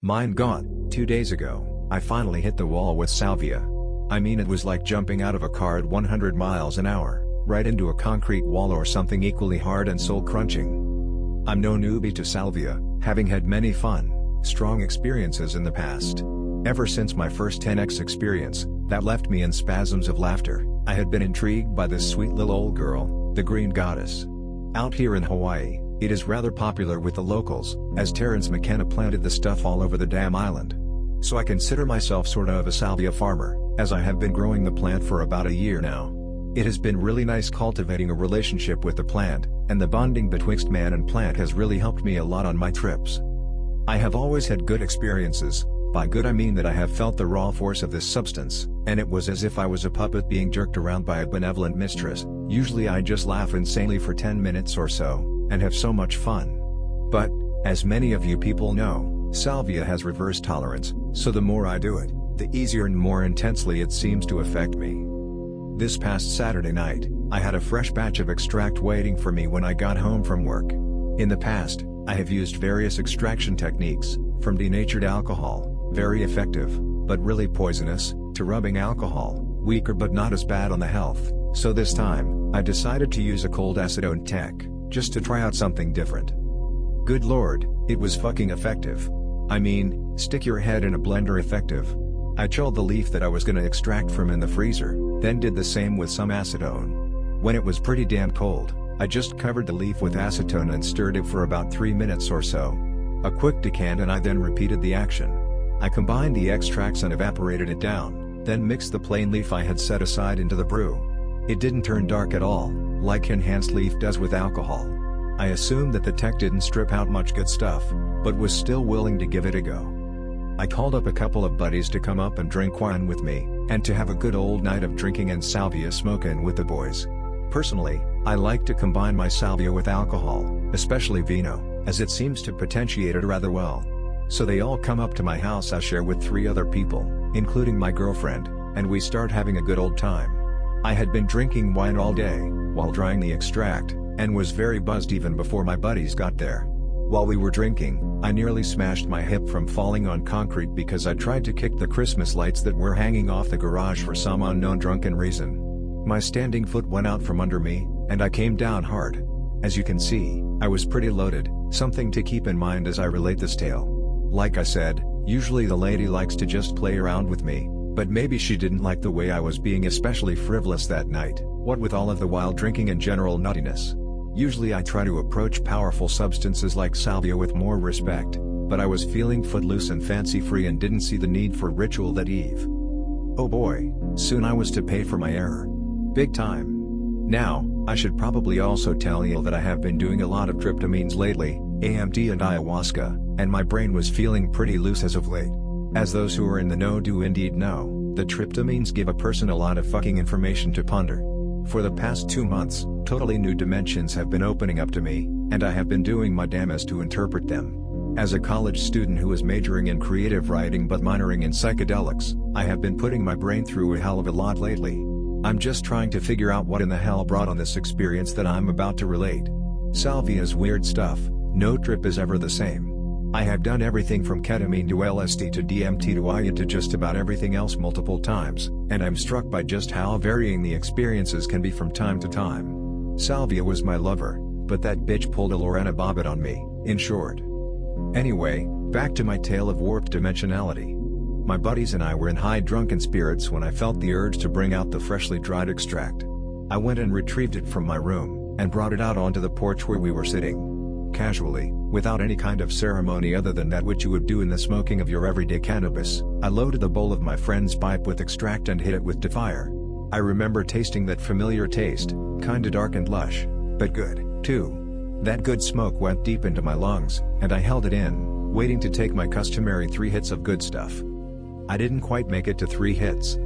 Mine God, 2 days ago, I finally hit the wall with Salvia. I mean, it was like jumping out of a car at 100 miles an hour, right into a concrete wall or something equally hard and soul-crunching. I'm no newbie to Salvia, having had many fun, strong experiences in the past. Ever since my first 10x experience, that left me in spasms of laughter, I had been intrigued by this sweet little old girl, the Green Goddess. Out here in Hawaii, it is rather popular with the locals, as Terrence McKenna planted the stuff all over the damn island. So I consider myself sort of a salvia farmer, as I have been growing the plant for about a year now. It has been really nice cultivating a relationship with the plant, and the bonding betwixt man and plant has really helped me a lot on my trips. I have always had good experiences. By good I mean that I have felt the raw force of this substance, and it was as if I was a puppet being jerked around by a benevolent mistress. Usually I just laugh insanely for 10 minutes or so, and have so much fun. But, as many of you people know, Salvia has reverse tolerance, so the more I do it, the easier and more intensely it seems to affect me. This past Saturday night, I had a fresh batch of extract waiting for me when I got home from work. In the past, I have used various extraction techniques, from denatured alcohol, very effective, but really poisonous, to rubbing alcohol, weaker but not as bad on the health. So this time, I decided to use a cold acetone tech, just to try out something different. Good lord, it was fucking effective. I mean, stick your head in a blender effective. I chilled the leaf that I was gonna extract from in the freezer, then did the same with some acetone. When it was pretty damn cold, I just covered the leaf with acetone and stirred it for about 3 minutes or so. A quick decant and I then repeated the action. I combined the extracts and evaporated it down, then mixed the plain leaf I had set aside into the brew. It didn't turn dark at all, like enhanced leaf does with alcohol. I assumed that the tech didn't strip out much good stuff, but was still willing to give it a go. I called up a couple of buddies to come up and drink wine with me, and to have a good old night of drinking and salvia smoking with the boys. Personally, I like to combine my salvia with alcohol, especially vino, as it seems to potentiate it rather well. So they all come up to my house I share with 3 other people, including my girlfriend, and we start having a good old time. I had been drinking wine all day, while drying the extract, and was very buzzed even before my buddies got there. While we were drinking, I nearly smashed my hip from falling on concrete because I tried to kick the Christmas lights that were hanging off the garage for some unknown drunken reason. My standing foot went out from under me, and I came down hard. As you can see, I was pretty loaded, something to keep in mind as I relate this tale. Like I said, usually the lady likes to just play around with me, but maybe she didn't like the way I was being especially frivolous that night, what with all of the wild drinking and general nuttiness. Usually I try to approach powerful substances like salvia with more respect, but I was feeling footloose and fancy-free and didn't see the need for ritual that eve. Oh boy, soon I was to pay for my error. Big time. Now, I should probably also tell you that I have been doing a lot of tryptamines lately, AMT and ayahuasca, and my brain was feeling pretty loose as of late. As those who are in the know do indeed know, the tryptamines give a person a lot of fucking information to ponder. For the past 2 months, totally new dimensions have been opening up to me, and I have been doing my damnedest to interpret them. As a college student who is majoring in creative writing but minoring in psychedelics, I have been putting my brain through a hell of a lot lately. I'm just trying to figure out what in the hell brought on this experience that I'm about to relate. Salvia's weird stuff, no trip is ever the same. I have done everything from ketamine to LSD to DMT to Aya to just about everything else multiple times, and I'm struck by just how varying the experiences can be from time to time. Salvia was my lover, but that bitch pulled a Lorena Bobbitt on me, in short. Anyway, back to my tale of warped dimensionality. My buddies and I were in high drunken spirits when I felt the urge to bring out the freshly dried extract. I went and retrieved it from my room, and brought it out onto the porch where we were sitting. Casually, without any kind of ceremony other than that which you would do in the smoking of your everyday cannabis, I loaded the bowl of my friend's pipe with extract and hit it with fire. I remember tasting that familiar taste, kinda dark and lush, but good, too. That good smoke went deep into my lungs, and I held it in, waiting to take my customary 3 hits of good stuff. I didn't quite make it to 3 hits.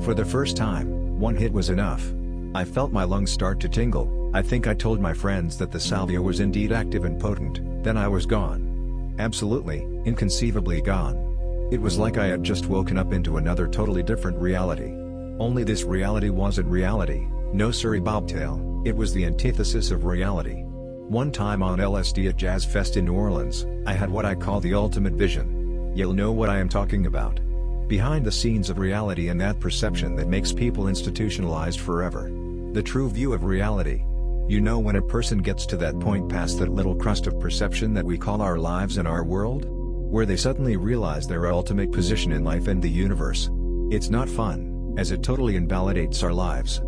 For the first time, 1 hit was enough. I felt my lungs start to tingle. I think I told my friends that the salvia was indeed active and potent, then I was gone. Absolutely, inconceivably gone. It was like I had just woken up into another totally different reality. Only this reality wasn't reality, no sorry bobtail, it was the antithesis of reality. One time on LSD at Jazz Fest in New Orleans, I had what I call the ultimate vision. you'll know what I am talking about. Behind the scenes of reality and that perception that makes people institutionalized forever. The true view of reality. You know, when a person gets to that point past that little crust of perception that we call our lives and our world, where they suddenly realize their ultimate position in life and the universe. It's not fun, as it totally invalidates our lives.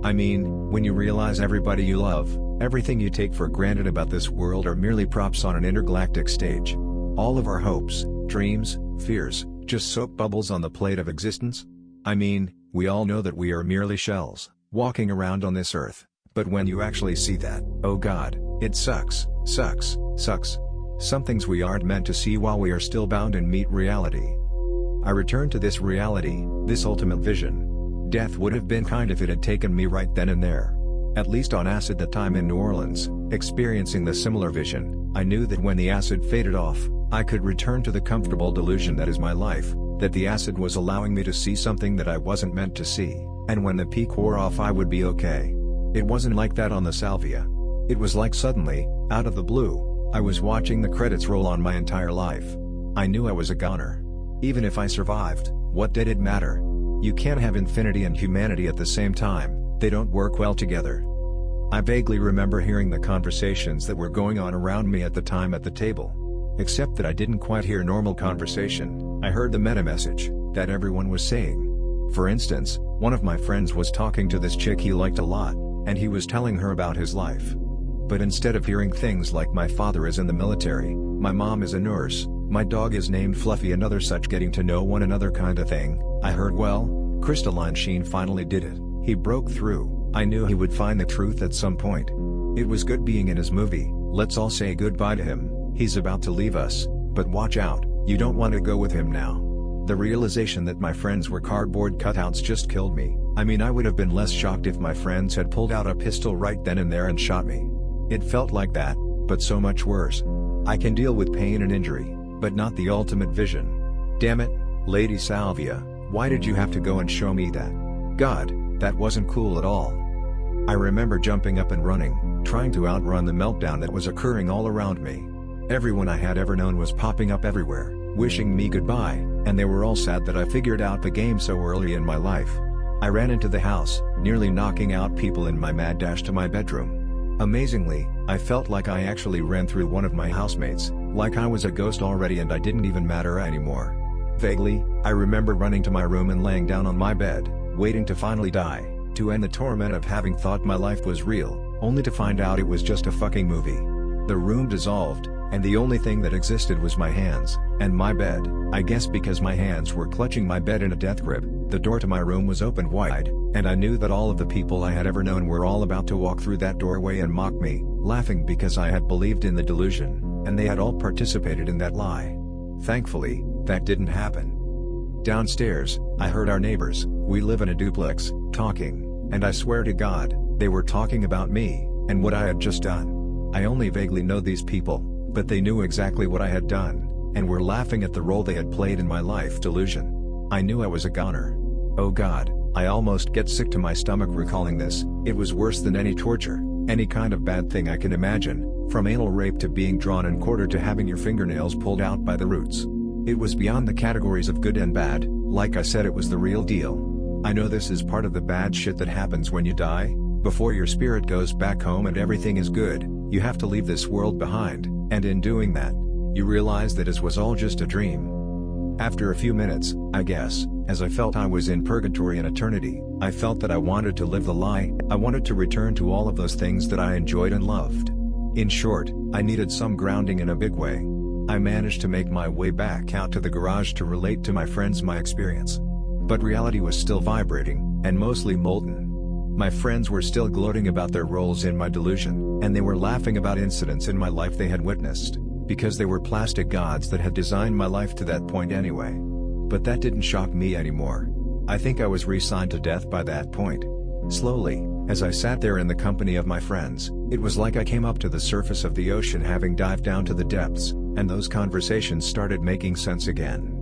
I mean, when you realize everybody you love, everything you take for granted about this world are merely props on an intergalactic stage. All of our hopes, dreams, fears, just soap bubbles on the plate of existence? I mean, we all know that we are merely shells, walking around on this earth, but when you actually see that, oh God, it sucks, sucks, sucks. Some things we aren't meant to see while we are still bound and meet reality. I return to this reality, this ultimate vision. Death would have been kind if it had taken me right then and there. At least on acid that time in New Orleans, experiencing the similar vision, I knew that when the acid faded off, I could return to the comfortable delusion that is my life, that the acid was allowing me to see something that I wasn't meant to see, and when the peak wore off I would be okay. It wasn't like that on the Salvia. It was like suddenly, out of the blue, I was watching the credits roll on my entire life. I knew I was a goner. Even if I survived, what did it matter? You can't have infinity and humanity at the same time, they don't work well together. I vaguely remember hearing the conversations that were going on around me at the time at the table. Except that I didn't quite hear normal conversation, I heard the meta message that everyone was saying. For instance, one of my friends was talking to this chick he liked a lot, and he was telling her about his life. But instead of hearing things like my father is in the military, my mom is a nurse, my dog is named Fluffy and other such getting to know one another kind of thing, I heard, well, Crystalline Sheen finally did it, he broke through. I knew he would find the truth at some point. It was good being in his movie, let's all say goodbye to him, he's about to leave us, but watch out, you don't want to go with him now. The realization that my friends were cardboard cutouts just killed me. I mean, I would have been less shocked if my friends had pulled out a pistol right then and there and shot me. It felt like that, but so much worse. I can deal with pain and injury, but not the ultimate vision. Damn it, Lady Salvia, why did you have to go and show me that? God, that wasn't cool at all. I remember jumping up and running, trying to outrun the meltdown that was occurring all around me. Everyone I had ever known was popping up everywhere, wishing me goodbye, and they were all sad that I figured out the game so early in my life. I ran into the house, nearly knocking out people in my mad dash to my bedroom. Amazingly, I felt like I actually ran through one of my housemates, like I was a ghost already and I didn't even matter anymore. Vaguely, I remember running to my room and laying down on my bed, waiting to finally die, to end the torment of having thought my life was real, only to find out it was just a fucking movie. The room dissolved, and the only thing that existed was my hands, and my bed. I guess because my hands were clutching my bed in a death grip, the door to my room was opened wide, and I knew that all of the people I had ever known were all about to walk through that doorway and mock me, laughing because I had believed in the delusion, and they had all participated in that lie. Thankfully, that didn't happen. Downstairs, I heard our neighbors, we live in a duplex, talking, and I swear to God, they were talking about me, and what I had just done. I only vaguely know these people, but they knew exactly what I had done, and were laughing at the role they had played in my life delusion. I knew I was a goner. Oh God, I almost get sick to my stomach recalling this. It was worse than any torture, any kind of bad thing I can imagine, from anal rape to being drawn and quartered to having your fingernails pulled out by the roots. It was beyond the categories of good and bad. Like I said, it was the real deal. I know this is part of the bad shit that happens when you die. Before your spirit goes back home and everything is good, you have to leave this world behind, and in doing that, you realize that it was all just a dream. After a few minutes, I guess, as I felt I was in purgatory and eternity, I felt that I wanted to live the lie. I wanted to return to all of those things that I enjoyed and loved. In short, I needed some grounding in a big way. I managed to make my way back out to the garage to relate to my friends my experience. But reality was still vibrating, and mostly molten. My friends were still gloating about their roles in my delusion, and they were laughing about incidents in my life they had witnessed, because they were plastic gods that had designed my life to that point anyway. But that didn't shock me anymore. I think I was resigned to death by that point. Slowly, as I sat there in the company of my friends, it was like I came up to the surface of the ocean having dived down to the depths, and those conversations started making sense again.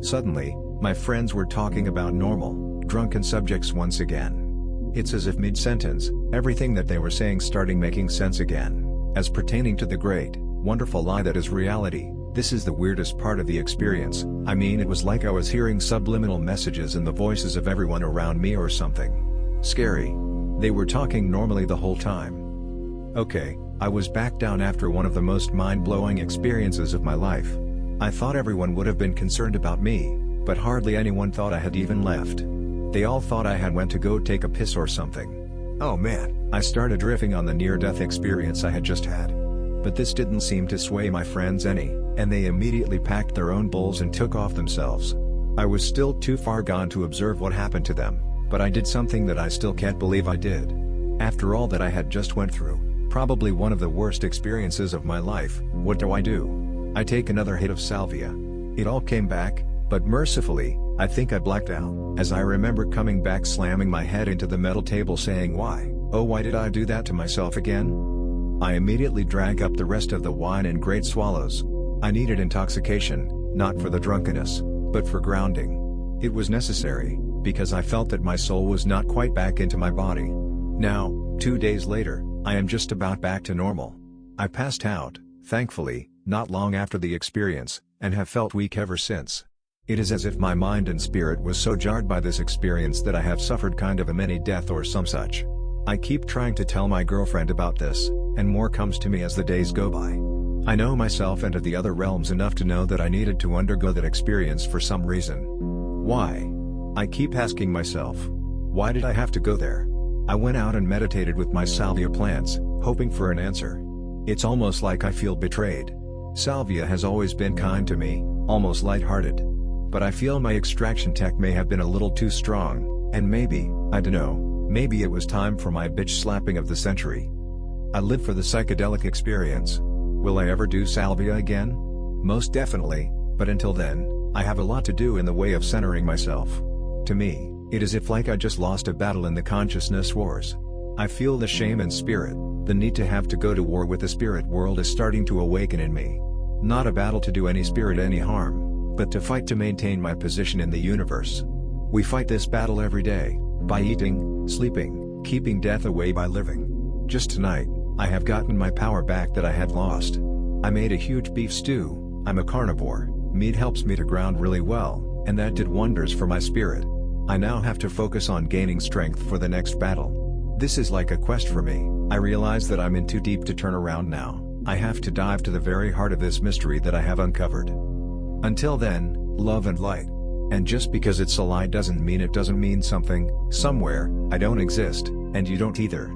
Suddenly, my friends were talking about normal, drunken subjects once again. It's as if mid-sentence, everything that they were saying starting making sense again, as pertaining to the great, wonderful lie that is reality, This is the weirdest part of the experience. I mean, it was like I was hearing subliminal messages in the voices of everyone around me or something. Scary. They were talking normally the whole time. Okay, I was back down after one of the most mind-blowing experiences of my life. I thought everyone would have been concerned about me, but hardly anyone thought I had even left. They all thought I had went to go take a piss or something. Oh man, I started riffing on the near-death experience I had just had. But this didn't seem to sway my friends any, and they immediately packed their own bowls and took off themselves. I was still too far gone to observe what happened to them, but I did something that I still can't believe I did. After all that I had just went through, probably one of the worst experiences of my life, what do? I take another hit of salvia. It all came back, but mercifully, I think I blacked out, as I remember coming back slamming my head into the metal table saying why, oh why did I do that to myself again? I immediately drank up the rest of the wine in great swallows. I needed intoxication, not for the drunkenness, but for grounding. It was necessary, because I felt that my soul was not quite back into my body. Now, 2 days later, I am just about back to normal. I passed out, thankfully, not long after the experience, and have felt weak ever since. It is as if my mind and spirit was so jarred by this experience that I have suffered kind of a mini death or some such. I keep trying to tell my girlfriend about this, and more comes to me as the days go by. I know myself and the other realms enough to know that I needed to undergo that experience for some reason. Why? I keep asking myself, why did I have to go there? I went out and meditated with my salvia plants, hoping for an answer. It's almost like I feel betrayed. Salvia has always been kind to me, almost lighthearted. But I feel my extraction tech may have been a little too strong, and maybe, I dunno, maybe it was time for my bitch slapping of the century. I live for the psychedelic experience. Will I ever do salvia again? Most definitely, but until then, I have a lot to do in the way of centering myself. To me, it is like I just lost a battle in the consciousness wars. I feel the shame in spirit, the need to have to go to war with the spirit world is starting to awaken in me. Not a battle to do any spirit any harm, but to fight to maintain my position in the universe. We fight this battle every day, by eating, sleeping, keeping death away by living. Just tonight, I have gotten my power back that I had lost. I made a huge beef stew. I'm a carnivore, meat helps me to ground really well, and that did wonders for my spirit. I now have to focus on gaining strength for the next battle. This is like a quest for me. I realize that I'm in too deep to turn around now. I have to dive to the very heart of this mystery that I have uncovered. Until then, love and light. And just because it's a lie doesn't mean it doesn't mean something, somewhere, I don't exist, and you don't either.